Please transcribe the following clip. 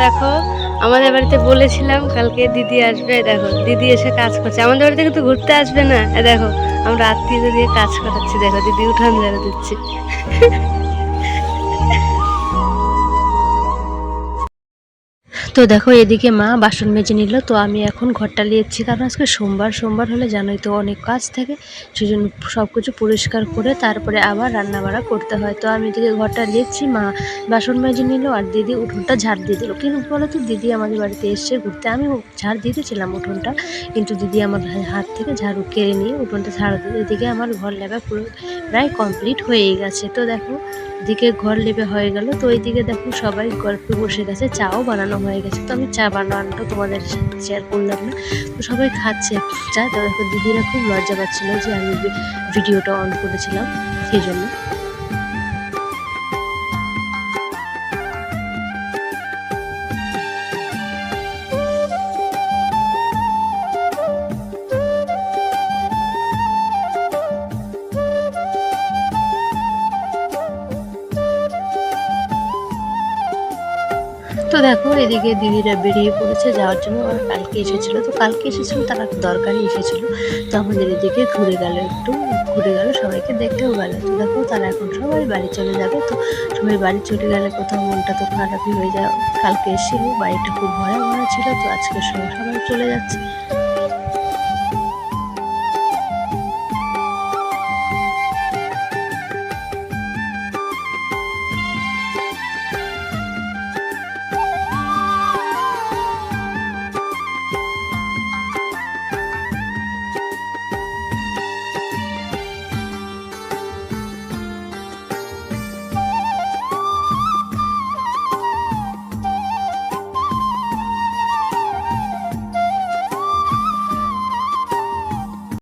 দেখো আমাদের বাড়িতে বলেছিলাম কালকে দিদি আসবে, দেখো দিদি এসে কাজ করছে। আমাদের বাড়িতে কিন্তু ঘুরতে আসবে না, দেখো আমরা আত্মীয় দিয়ে কাজ করাচ্ছি, দেখো দিদি উঠান ঝাড়ু দিচ্ছি। তো দেখো এদিকে মা বাসন মেজে নিল, তো আমি এখন ঘরটা লিয়েছি, কারণ আজকে সোমবার, সোমবার হলে জানোই তো অনেক কাজ থাকে, সেজন্য সব কিছু পরিষ্কার করে তারপরে আবার রান্না বাড়া করতে হয়। তো আমি এদিকে ঘরটা লিয়েছি, মা বাসন মেজে নিল আর দিদি উঠোনটা ঝাড় দিয়ে দিল। কিন্তু বলো তো, দিদি আমাদের বাড়িতে এসে ঘুরতে, আমি ঝাড় দিতেছিলাম উঠোনটা, কিন্তু দিদি আমার হাত থেকে ঝাড়ু কেড়ে নিয়ে উঠোনটা ঝাড়ু দিল। এদিকে আমার ঘর লেপা পুরো প্রায় কমপ্লিট হয়েই গেছে। তো দেখো দিকে ঘর লেপে হয়ে গেল, তো এইদিকে দেখো সবাই গল্পে বসে গেছে, চাও বানানো হয়ে গেছে। তো আমি চা বানানোটা তোমাদের সাথে শেয়ার করলাম না, তো সবাই খাচ্ছে চা। তো দেখো দিদিরা খুব লজ্জা পাচ্ছিল যে আমি ভিডিওটা অন করেছিলাম, সেই জন্য। তো দেখো এদিকে দিদিরা বেরিয়ে পড়েছে যাওয়ার জন্য। ওরা কালকে এসেছিলো, তো কালকে এসেছিলো তারা দরকারি এসেছিলো, তো আমাদের এদিকে ঘুরে গেল, একটু ঘুরে গেল, সবাইকে দেখতেও গেল। তো দেখো তারা এখন সবাই বাড়ি চলে যাবে। তো সবাই বাড়ি চলে গেলে কোথাও মনটা তো খারাপই হয়ে যায়। কালকে এসেছিল, বাড়িটা খুব ভরা ভরা ছিল, তো আজকে সবাই চলে যাচ্ছে।